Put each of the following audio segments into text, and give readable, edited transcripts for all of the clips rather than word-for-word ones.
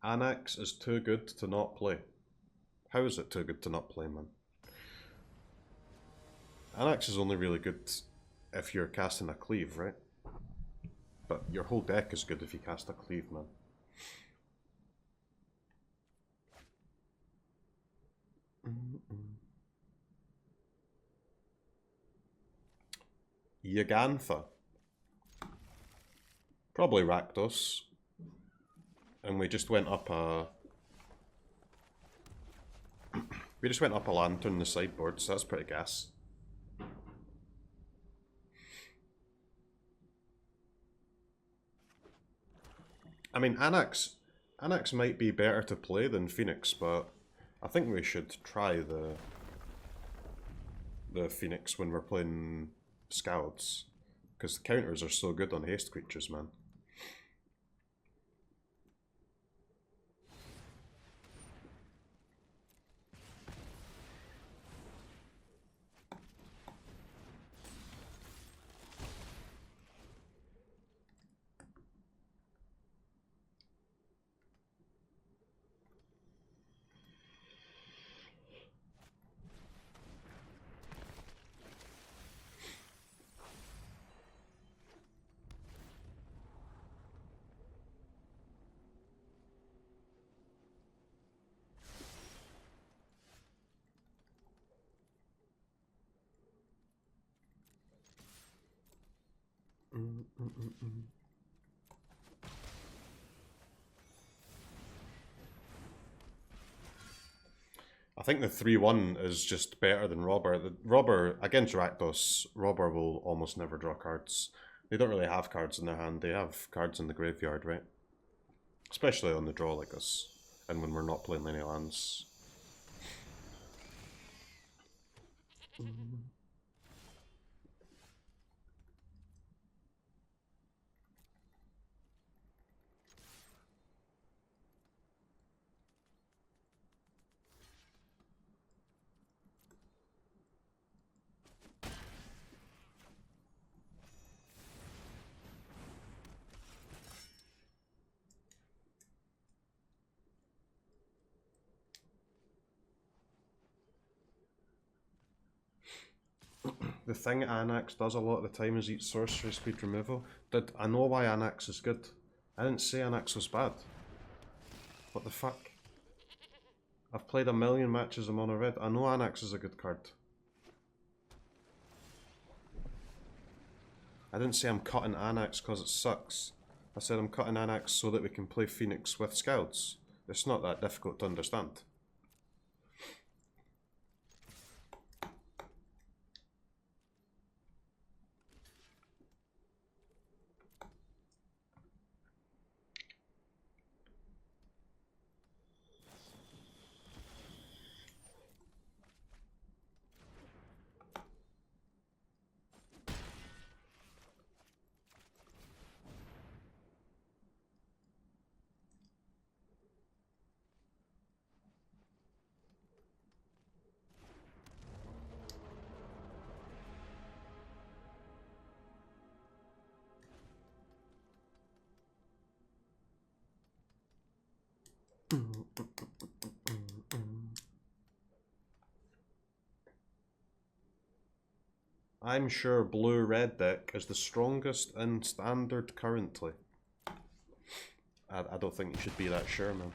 Annex is too good to not play. How is it too good to not play, man? Annex is only really good if you're casting a cleave, right? But your whole deck is good if you cast a cleave, man. Yagantha. Probably Rakdos. And we just went up a... we just went up a lantern in the sideboard, so that's pretty gas. I mean, Annex might be better to play than Phoenix, but I think we should try the Phoenix when we're playing Skalds, because the counters are so good on haste creatures, man. I think the 3-1 is just better than Robber. The Robber, against Rakdos, Robber will almost never draw cards. They don't really have cards in their hand, they have cards in the graveyard, right? Especially on the draw like us, and when we're not playing any lands. The thing Annex does a lot of the time is eat sorcery speed removal. I know why Annex is good. I didn't say Annex was bad. What the fuck? I've played a million matches of Mono Red. I know Annex is a good card. I didn't say I'm cutting Annex because it sucks. I said I'm cutting Annex so that we can play Phoenix with Skalds. It's not that difficult to understand. I'm sure blue-red deck is the strongest in standard currently. I don't think you should be that sure, man.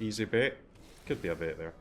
Easy bait. Could be a bait there.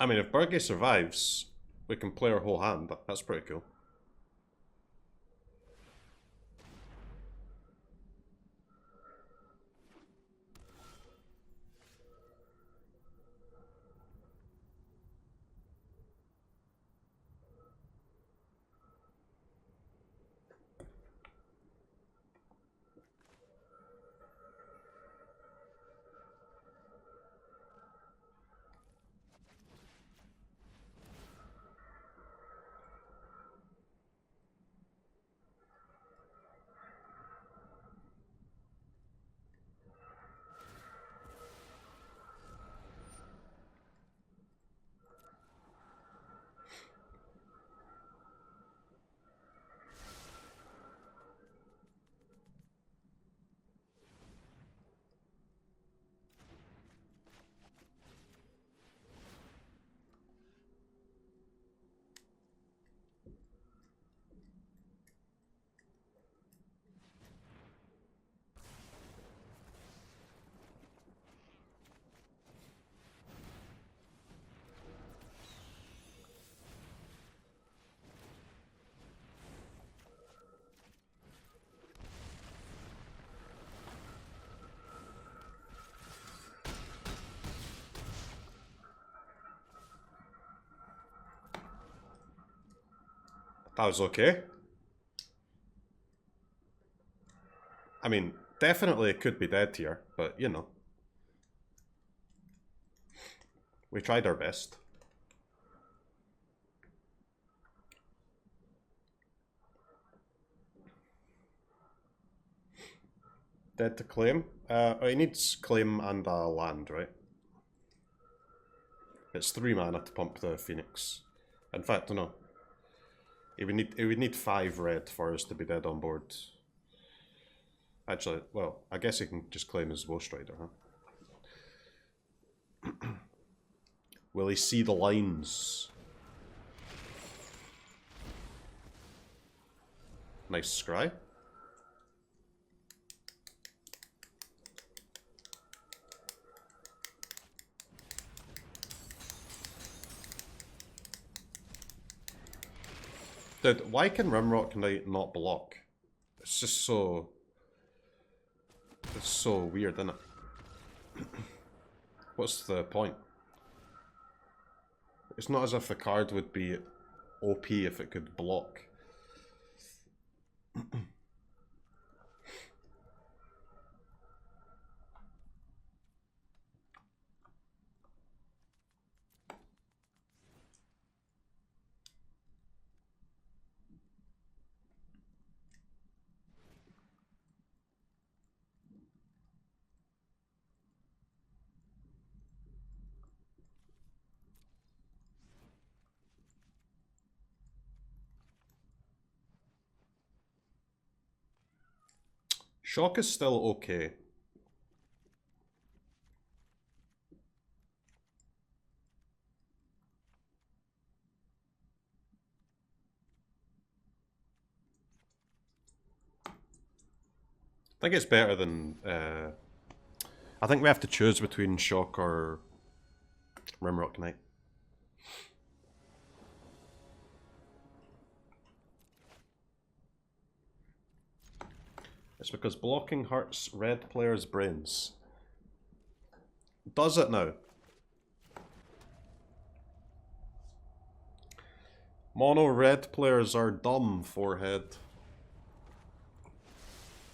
I mean, if Burgay survives, we can play our whole hand. That's pretty cool. That was okay. I mean, definitely it could be dead here, but you know. We tried our best. Dead to claim. He needs claim and a land, right? It's 3 mana to pump the Phoenix. In fact, no. It would need 5 red for us to be dead on board. Actually, well, I guess he can just claim his Ghost Rider, huh? Will he see the lines? Nice scry. Dude, why can Rimrock Knight not block? It's just so... It's so weird, isn't it? What's the point? It's not as if the card would be OP if it could block. Shock is still okay. I think it's better than... I think we have to choose between Shock or Rimrock Knight. It's because blocking hurts red players' brains. Does it now? Mono red players are dumb, forehead.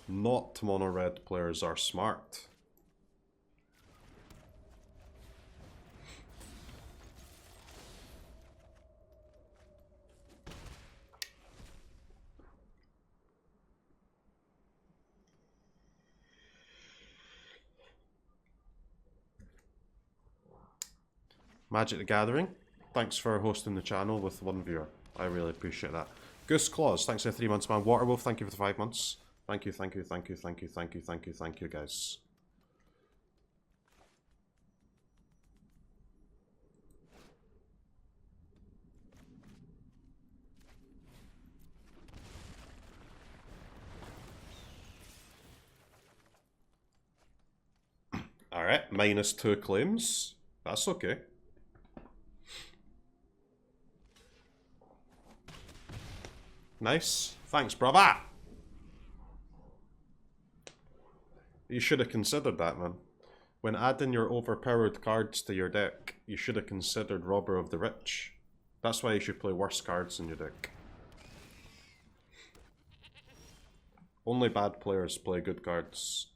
Not mono red players are smart. Magic the Gathering, thanks for hosting the channel with 1 viewer. I really appreciate that. Goose Claws, thanks for the 3 months, man. Waterwolf, thank you for the 5 months. Thank you, thank you, thank you, thank you, thank you, thank you, thank you, guys. Alright, -2 claims. That's okay. Nice. Thanks, brother. You should have considered that, man. When adding your overpowered cards to your deck, you should have considered Robber of the Rich. That's why you should play worse cards in your deck. Only bad players play good cards.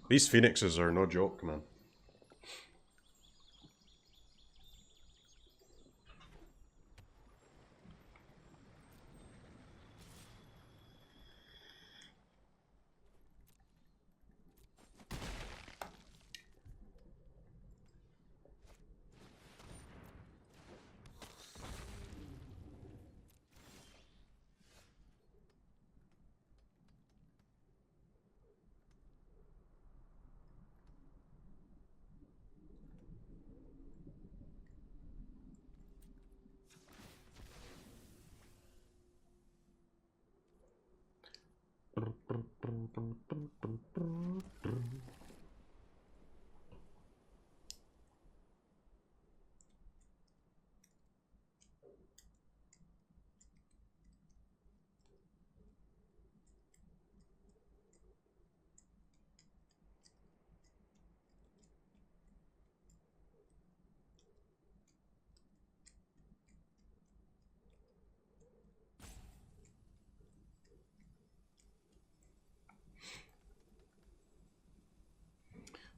These Phoenixes are no joke, man.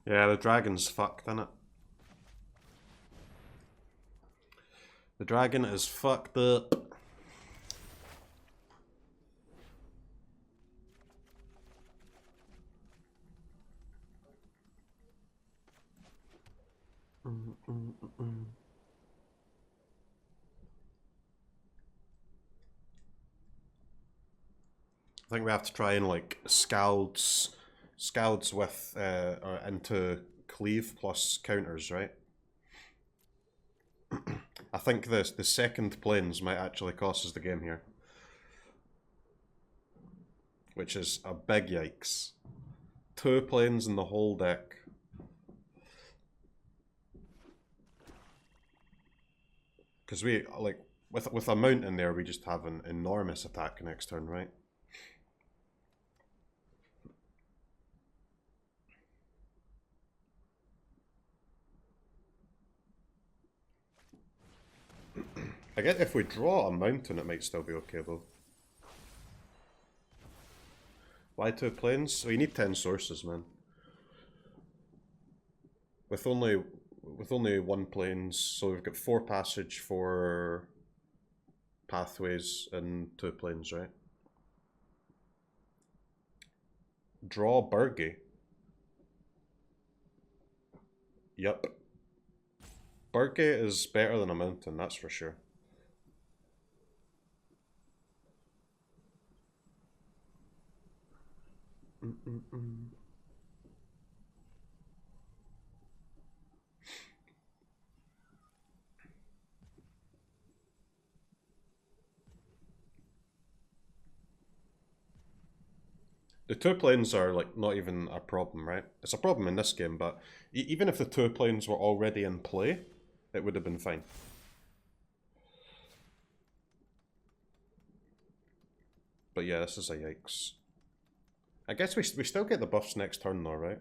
Yeah, the dragon's fucked, innit? The dragon is fucked up. I think we have to try and like Skalds with into cleave plus counters, right? I think the second planes might actually cost us the game here, which is a big yikes. 2 planes in the whole deck. Because we like with a mount in there, we just have an enormous attack next turn, right? I guess if we draw a mountain, it might still be okay though. Why 2 planes? So you need 10 sources, man. With only 1 planes, so we've got 4 passage, 4 pathways, and 2 planes, right? Draw Burgie. Yup. Burgie is better than a mountain, that's for sure. The 2 planes are like not even a problem, right? It's a problem in this game, but even if the 2 planes were already in play, it would have been fine. But yeah, this is a yikes. I guess we still get the buffs next turn though, right?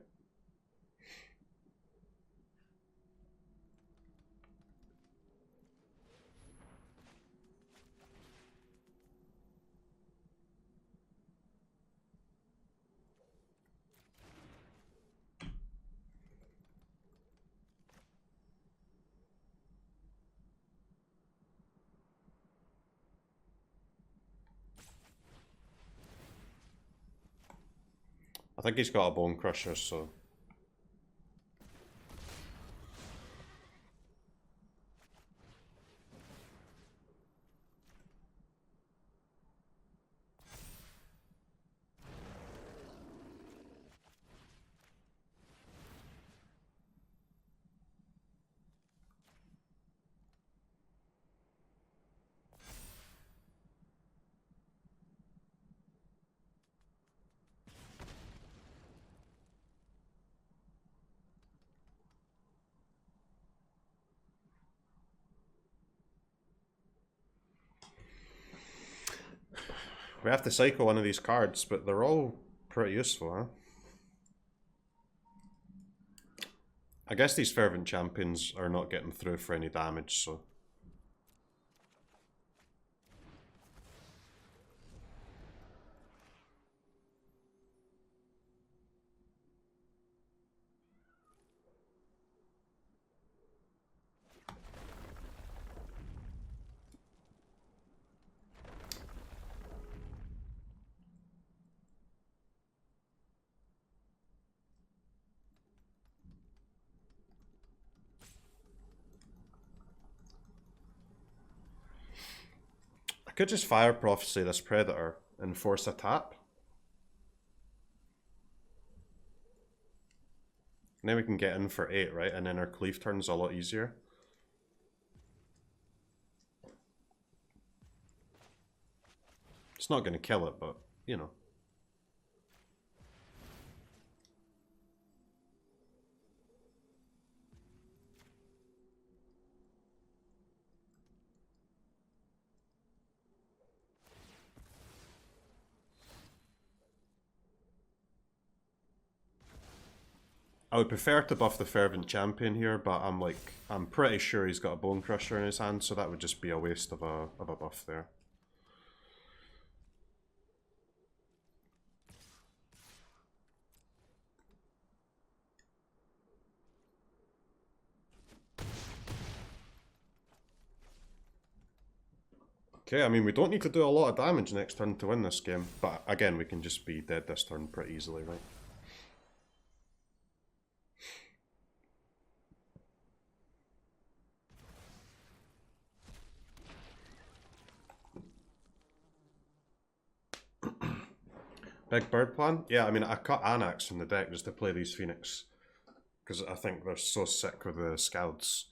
I think he's got a Bone Crusher, so... We have to cycle one of these cards, but they're all pretty useful, huh? I guess these Fervent Champions are not getting through for any damage, so... I could just Fire Prophecy this Predator and force a tap. And then we can get in for 8, right? And then our cleave turn's a lot easier. It's not going to kill it, but, you know. I would prefer to buff the Fervent Champion here, but I'm pretty sure he's got a Bone Crusher in his hand, so that would just be a waste of a buff there. Okay, I mean, we don't need to do a lot of damage next turn to win this game, but again, we can just be dead this turn pretty easily, right? Big bird plan? Yeah, I mean, I cut Anax from the deck just to play these Phoenix, because I think they're so sick with the Skalds.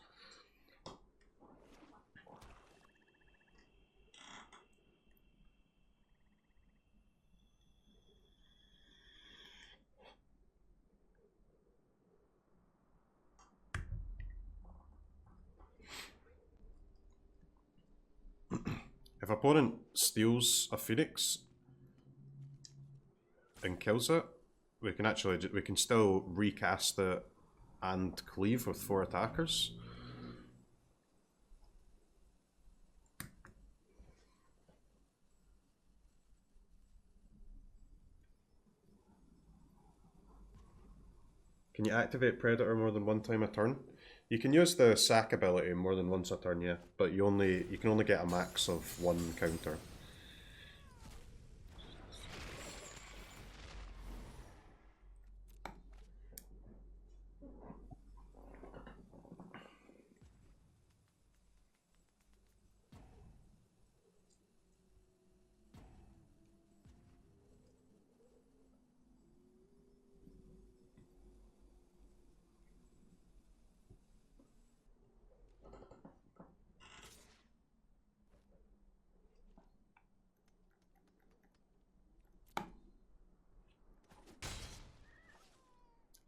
If opponent steals a Phoenix and kills it, we can still recast it and cleave with 4 attackers. Can you activate Predator more than one time a turn? You can use the sack ability more than once a turn, yeah, but you can only get a max of 1 counter.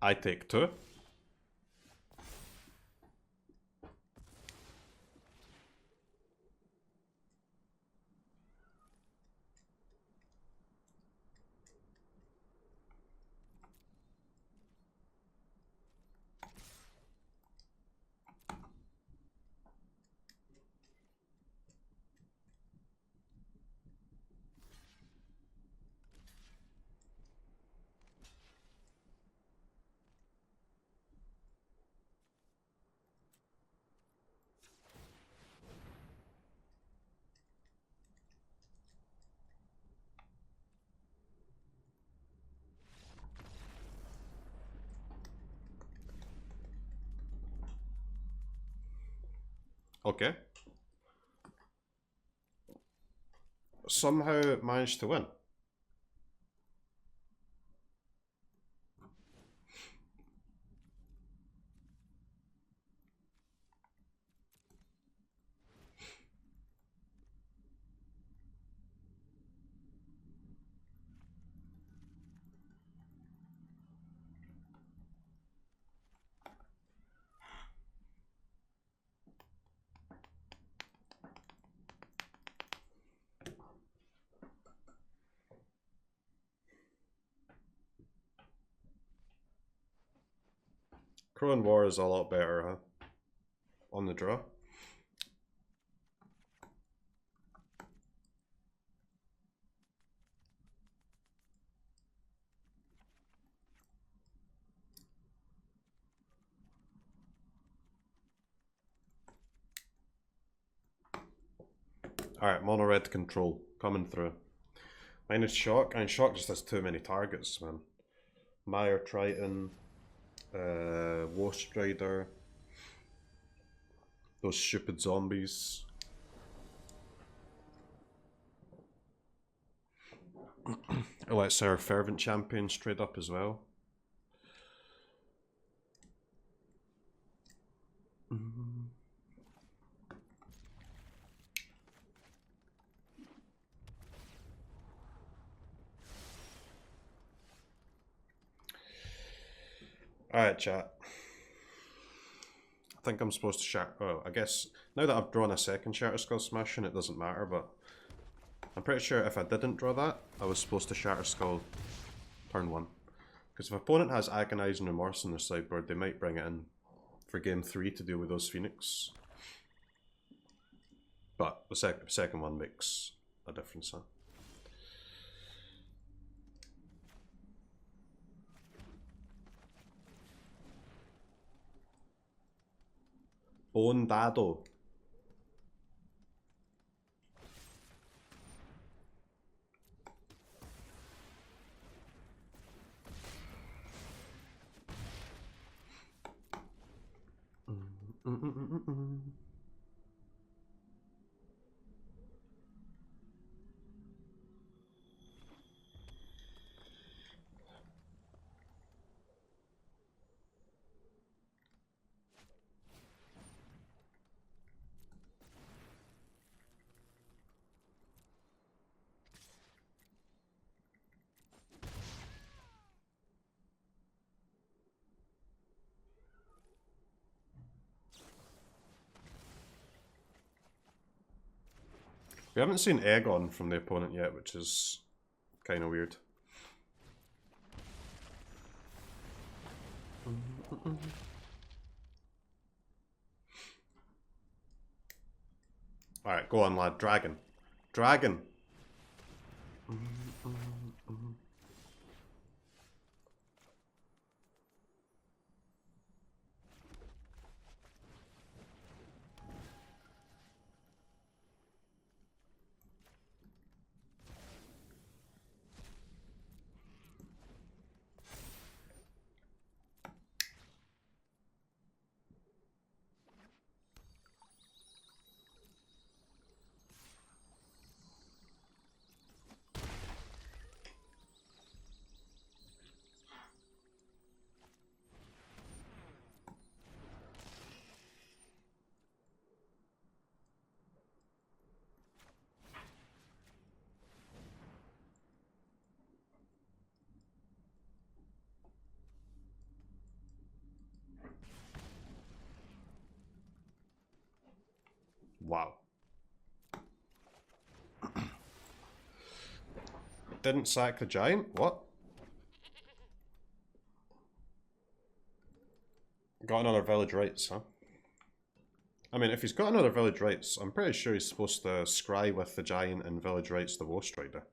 I take 2. Okay. Somehow managed to win. Crow and War is a lot better, huh? On the draw. Alright, mono red control coming through. Mine is Shock, and Shock just has too many targets, man. Mire Triton, War Strider, those stupid zombies. Let's our Fervent Champion straight up as well. Alright, chat. I think I'm supposed to shatter. Oh, I guess now that I've drawn a second Shatter Skull Smashing, it doesn't matter, but I'm pretty sure if I didn't draw that, I was supposed to Shatter Skull turn 1. Because if opponent has Agonizing Remorse on their sideboard, they might bring it in for game 3 to deal with those Phoenix. But the second one makes a difference, huh? Bone Dado. We haven't seen Aegon from the opponent yet, which is kind of weird. Alright, go on, lad. Dragon. Dragon! Wow. Didn't sack the giant? What? Got another village rights, huh? I mean, if he's got another village rights, I'm pretty sure he's supposed to scry with the giant and village rights the Ghost Rider.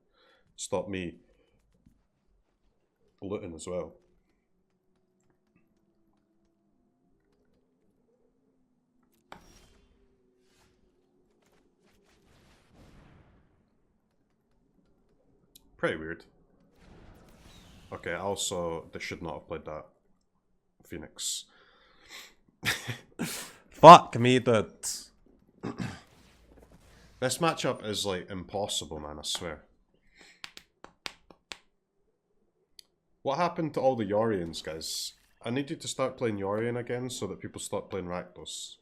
Stop me looting as well. Pretty weird. Okay, also, they should not have played that. Phoenix. Fuck me, dude. This matchup is, like, impossible, man, I swear. What happened to all the Yorians, guys? I need you to start playing Yorian again so that people stop playing Rakdos.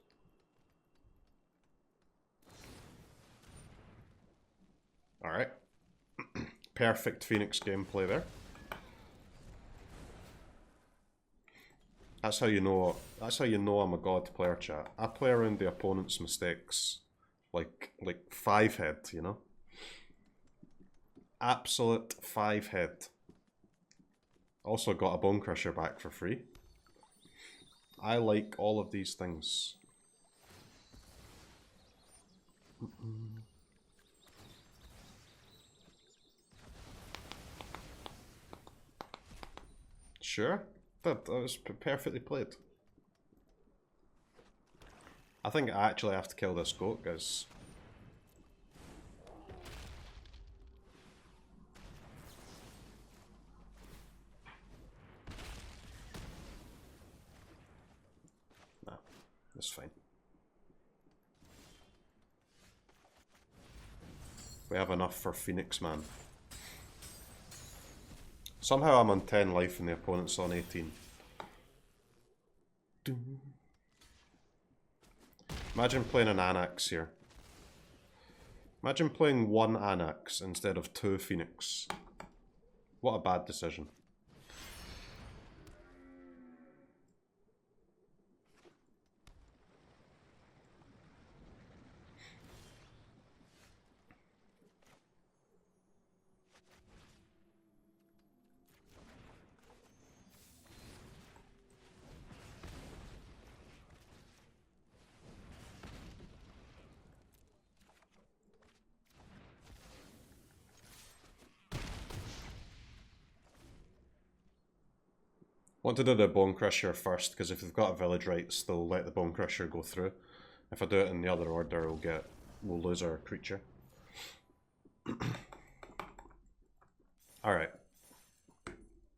Alright. Perfect Phoenix gameplay there. That's how you know I'm a god player, chat. I play around the opponent's mistakes. Like 5-head, you know? Absolute 5-head. Also got a Bone Crusher back for free. I like all of these things. Sure, that was perfectly played. I think I actually have to kill this goat, guys. Nah, that's fine. We have enough for Phoenix, man. Somehow I'm on 10 life and the opponent's on 18. Imagine playing an Anax here. Imagine playing one Anax instead of 2 Phoenix. What a bad decision. Want to do the Bone Crusher first, because if they've got a village rights, they'll let the Bone Crusher go through. If I do it in the other order, we'll lose our creature. Alright.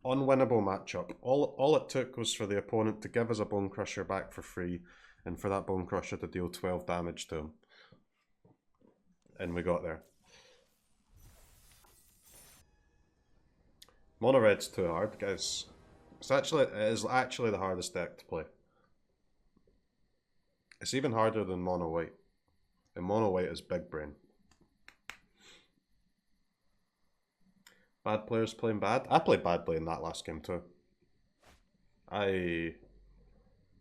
Unwinnable matchup. All it took was for the opponent to give us a Bone Crusher back for free, and for that Bone Crusher to deal 12 damage to him. And we got there. Mono Red's too hard, guys. It is actually the hardest deck to play. It's even harder than Mono White. And Mono White is big brain. Bad players playing bad? I played badly in that last game too. I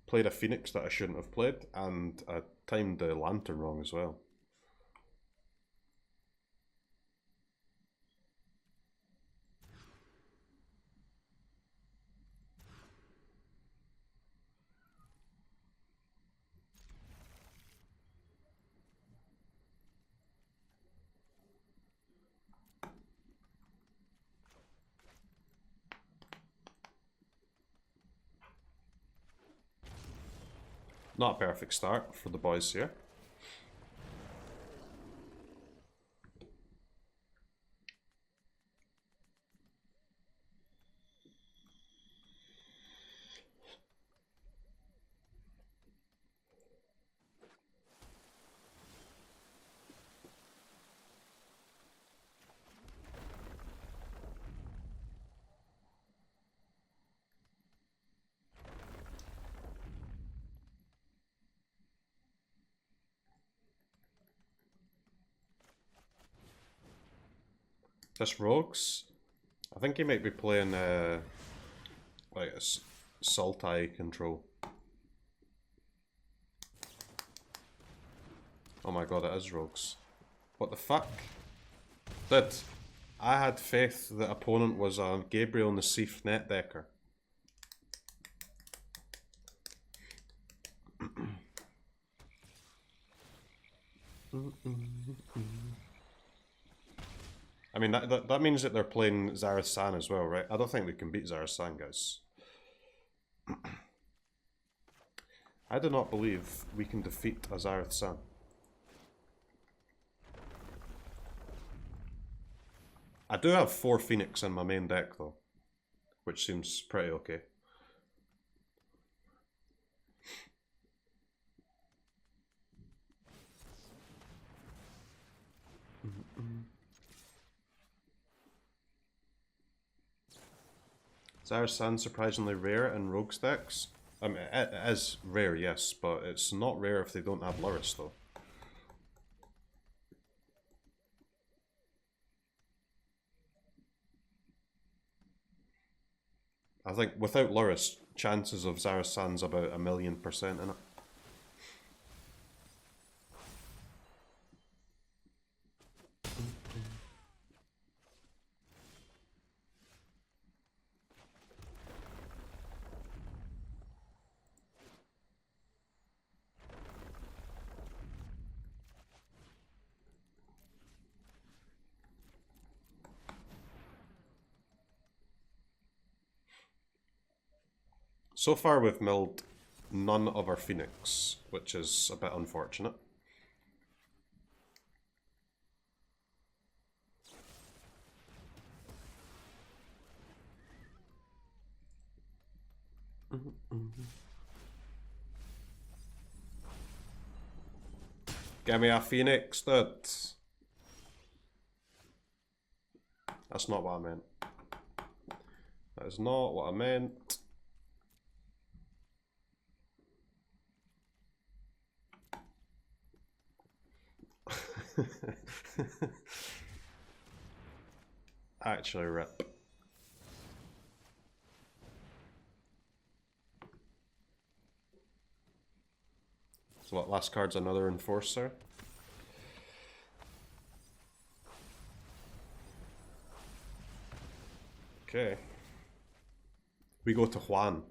played a Phoenix that I shouldn't have played, and I timed the Lantern wrong as well. Not a perfect start for the boys here. This Rogues, I think he might be playing like a Sultai control. Oh my god, it is Rogues. What the fuck? Dude, I had faith that opponent was a Gabriel Nassif net decker. I mean, that means that they're playing Zareth San as well, right? I don't think we can beat Zareth San, guys. I do not believe we can defeat a Zareth San. I do have 4 Phoenix in my main deck, though, which seems pretty okay. Zareth San surprisingly rare in Rogues decks. I mean, it is rare, yes, but it's not rare if they don't have Lurrus, though. I think without Lurrus, chances of Zareth San's about 1,000,000% in it. So far we've milled none of our Phoenix, which is a bit unfortunate. Give me a Phoenix, dude. That's not what I meant. That is not what I meant. Actually, rip. So what, last card's another Enforcer? Okay. We go to Juan.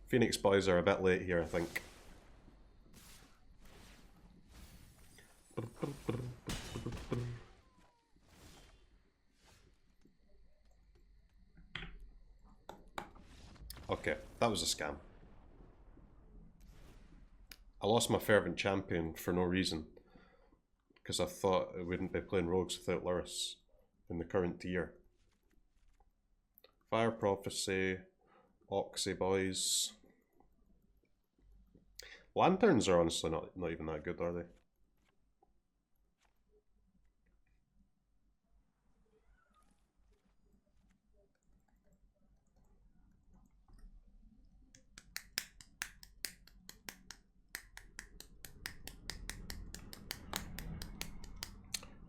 Phoenix boys are a bit late here, I think. Okay, that was a scam. I lost my Fervent Champion for no reason, because I thought it wouldn't be playing Rogues without Lurrus. in the current tier. Fire Prophecy, Oxy Boys. Lanterns are honestly not even that good, are they?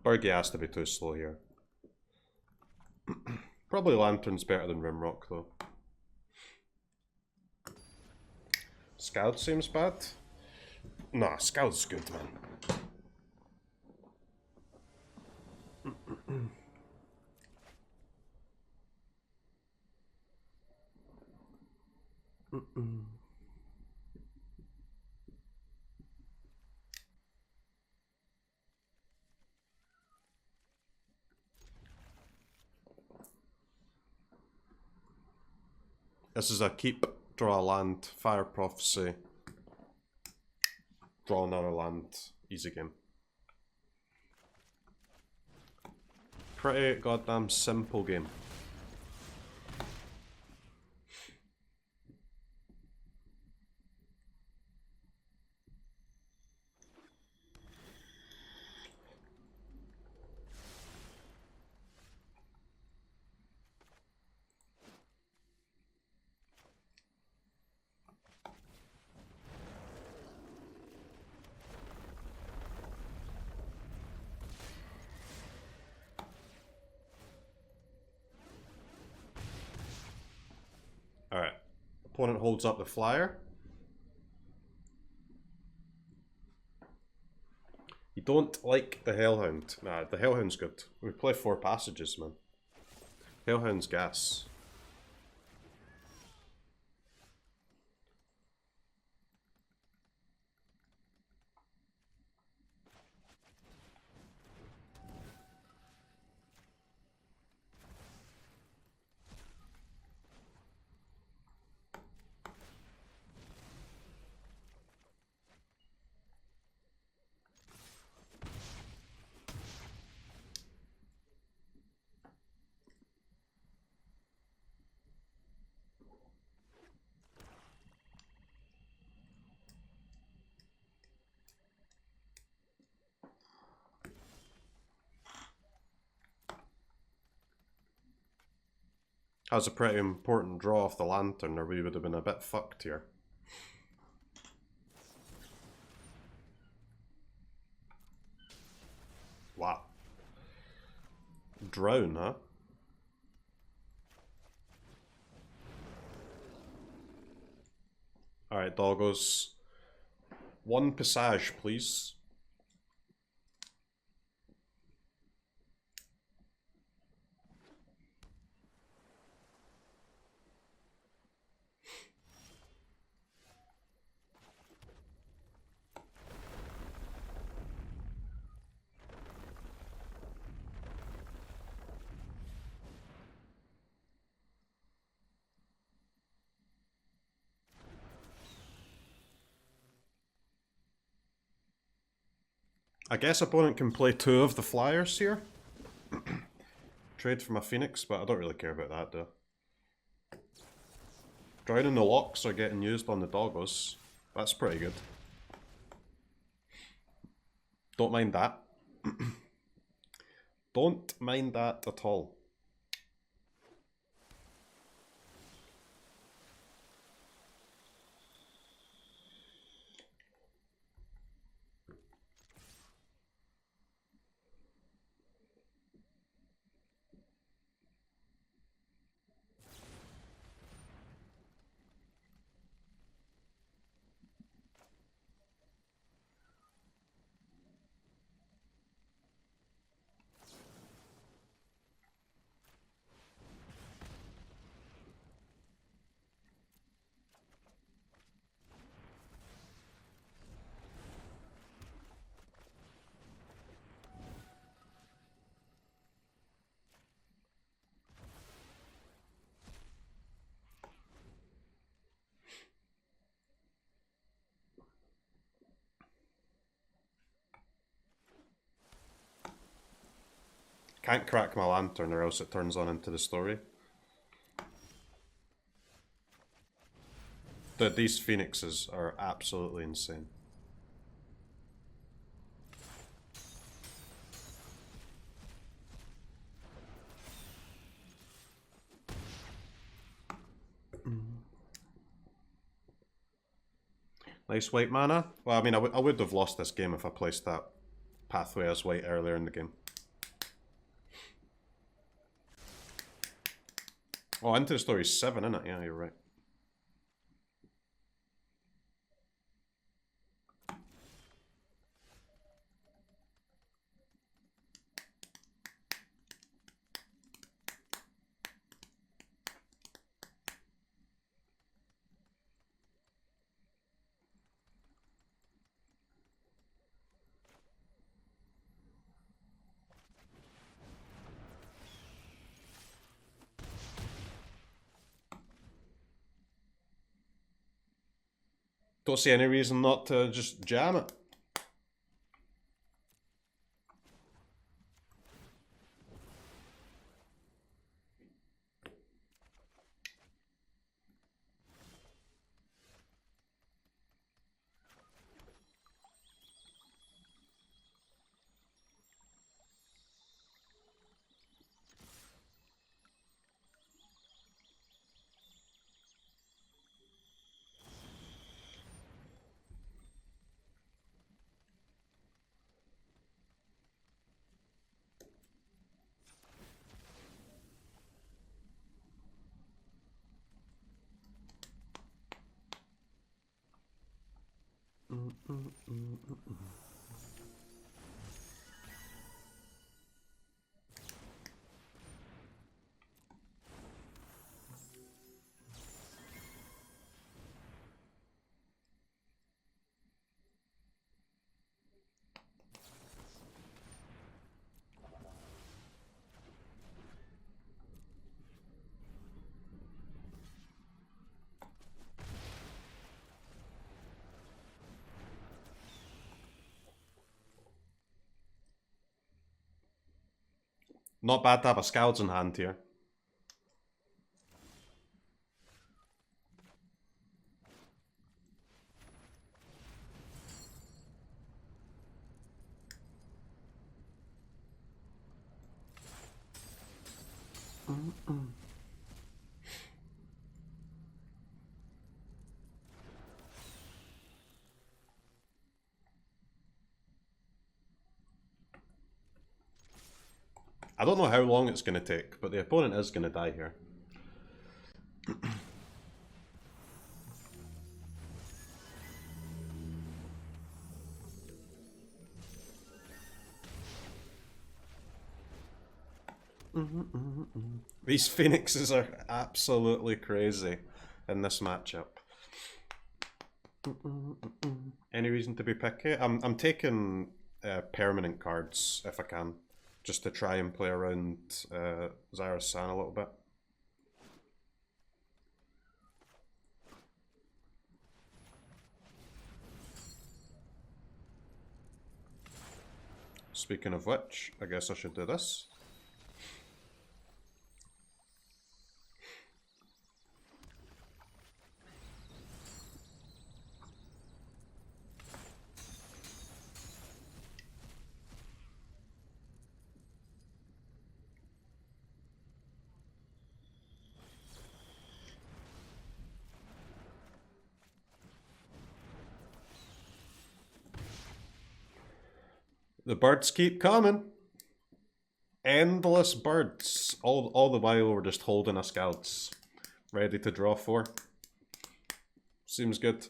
Bergie has to be too slow here. Probably Lantern's better than Rimrock though. Scout seems bad. Nah, Scout's good, man. This is a keep, draw a land, Fire Prophecy, draw another land, easy game. Pretty goddamn simple game. Alright. Opponent holds up the flyer. You don't like the Hellhound. Nah, the Hellhound's good. We play 4 passages, man. Hellhound's gas. That was a pretty important draw off the Lantern, or we would have been a bit fucked here. Wow. Drown, huh? Alright, doggos. 1 passage, please. I guess opponent can play 2 of the flyers here. Trade for my Phoenix, but I don't really care about that though. Drowning the locks are getting used on the doggos. That's pretty good. Don't mind that. Don't mind that at all. Can't crack my lantern or else it turns on into the story. These phoenixes are absolutely insane. Nice white mana. Well, I mean, I would have lost this game if I placed that pathway as white earlier in the game. Oh, Into the Story 7, isn't it? Yeah, you're right. Don't see any reason not to just jam it. Not bad to have a Skalds in hand here. I don't know how long it's going to take, but the opponent is going to die here. These phoenixes are absolutely crazy in this matchup. Any reason to be picky? I'm taking permanent cards if I can, just to try and play around Zyra's San a little bit. Speaking of which, I guess I should do this. The birds keep coming. Endless birds. All the while we're just holding our Skalds. Ready to draw 4. Seems good.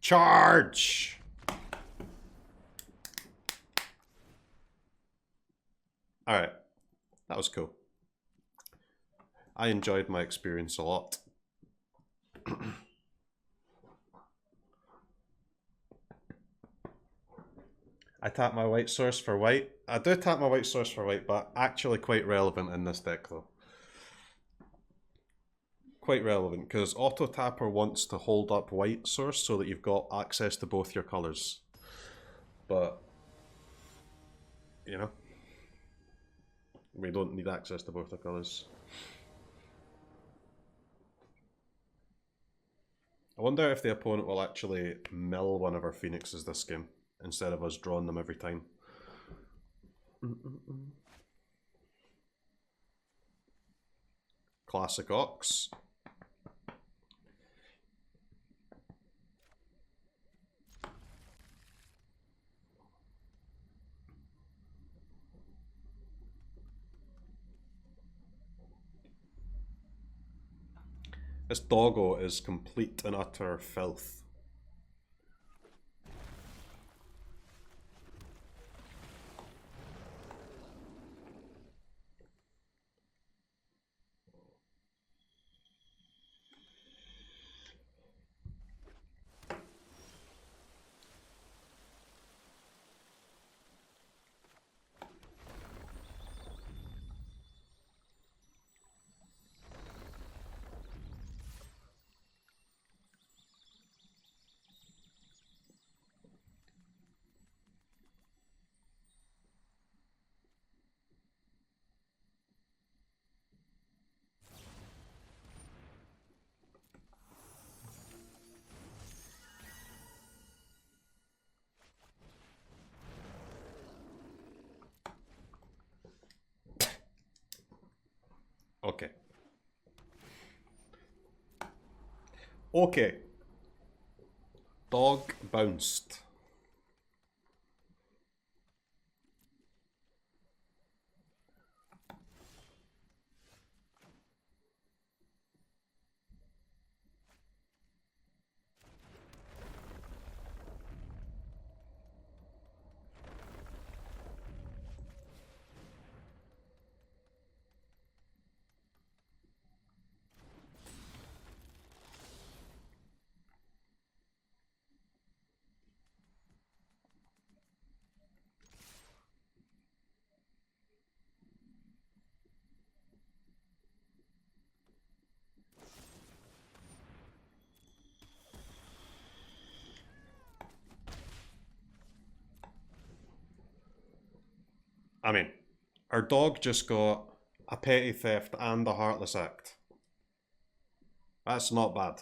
Charge! That was cool. I enjoyed my experience a lot. I tap my white source for white. I do tap my white source for white, but actually quite relevant in this deck though. Quite relevant, because Auto Tapper wants to hold up white source so that you've got access to both your colours. But, you know, we don't need access to both the colours. I wonder if the opponent will actually mill one of our Phoenixes this game, instead of us drawing them every time. Classic Ox. This doggo is complete and utter filth. Okay. Okay. Dog bounced. I mean, our dog just got a petty theft and a heartless act. That's not bad.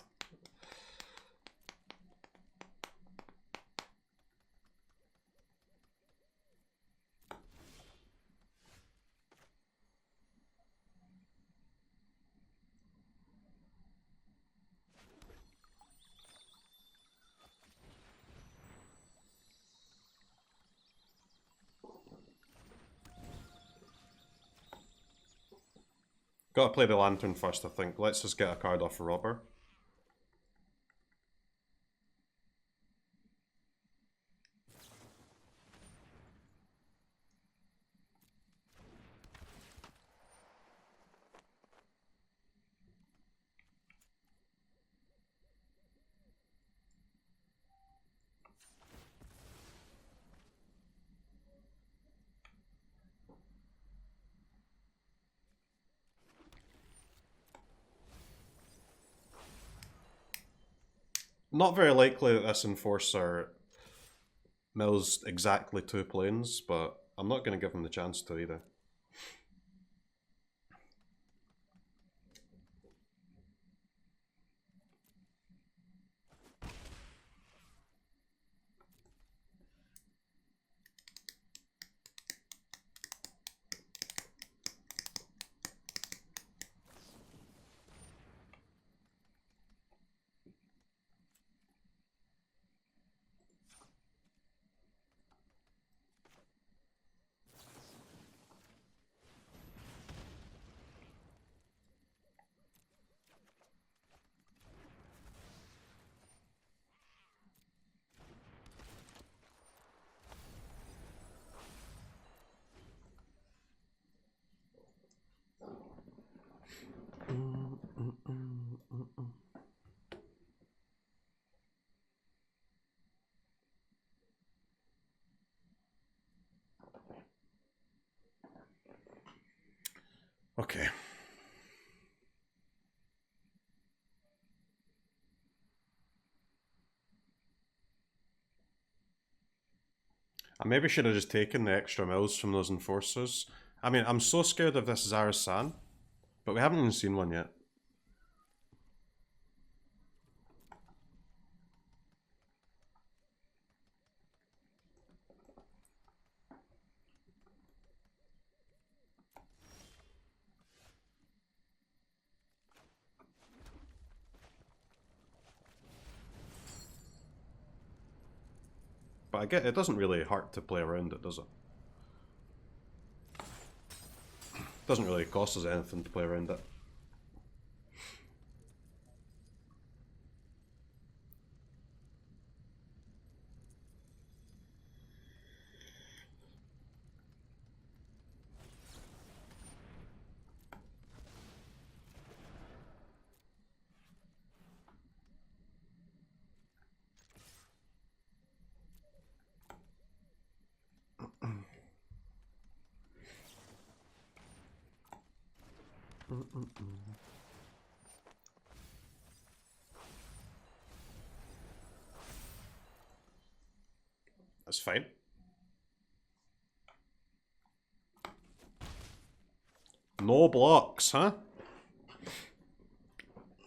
Gotta play the Lantern first, I think. Let's just get a card off a robber. Not very likely that this Enforcer mills exactly 2 planes, but I'm not going to give him the chance to either. Okay. I maybe should have just taken the extra mills from those enforcers. I mean, I'm so scared of this Zarasan, but we haven't even seen one yet. But I get it doesn't really hurt to play around it, does it? It doesn't really cost us anything to play around it. That's fine. No blocks, huh?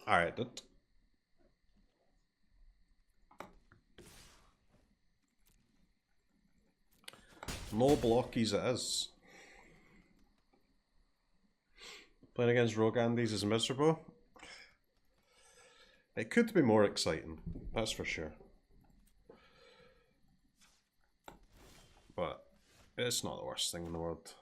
Alright, dude. No blockies it is. Playing against Rogue Andes is miserable. It could be more exciting, that's for sure. But it's not the worst thing in the world.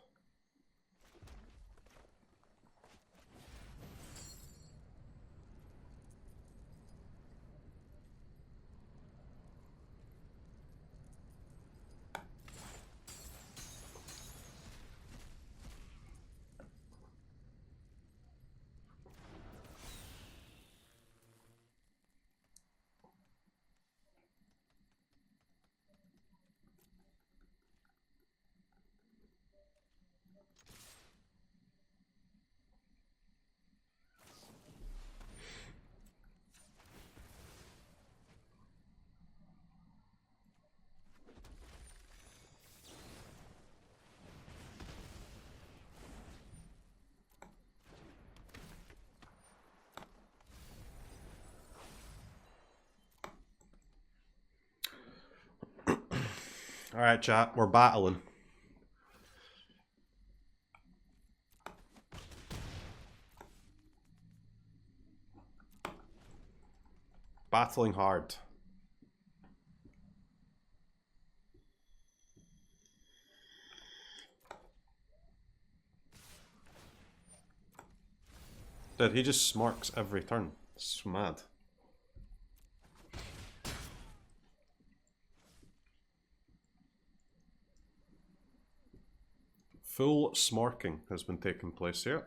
Alright, chat, we're battling. Battling hard. Dude, he just smarks every turn. It's mad. Full smarking has been taking place here.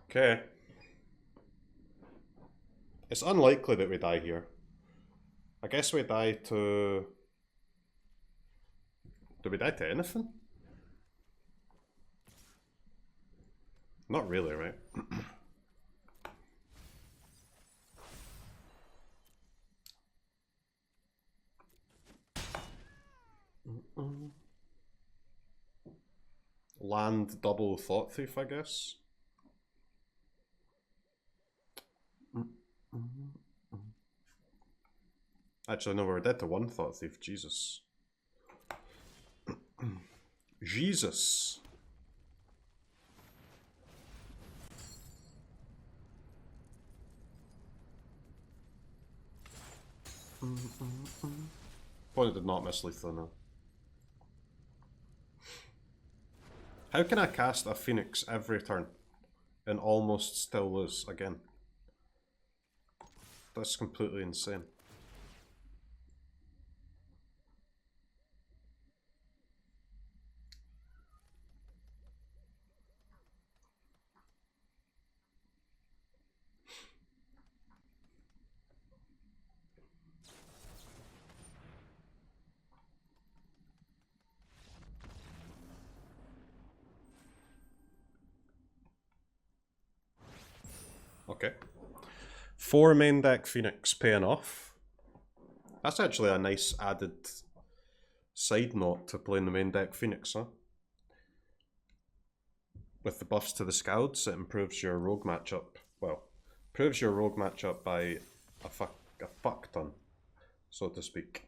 Okay. It's unlikely that we die here. I guess we die to... Do we die to anything? Not really, right? Land double Thought Thief, I guess. Actually, no, we're dead to one Thought Thief. Jesus. Jesus. Opponent did not miss lethal, no. How can I cast a Phoenix every turn and almost still lose again? That's completely insane. Okay. 4 main deck Phoenix paying off. That's actually a nice added side note to playing the main deck Phoenix, huh? With the buffs to the Skalds, it improves your rogue matchup. Well, improves your rogue matchup by a fuck ton, so to speak.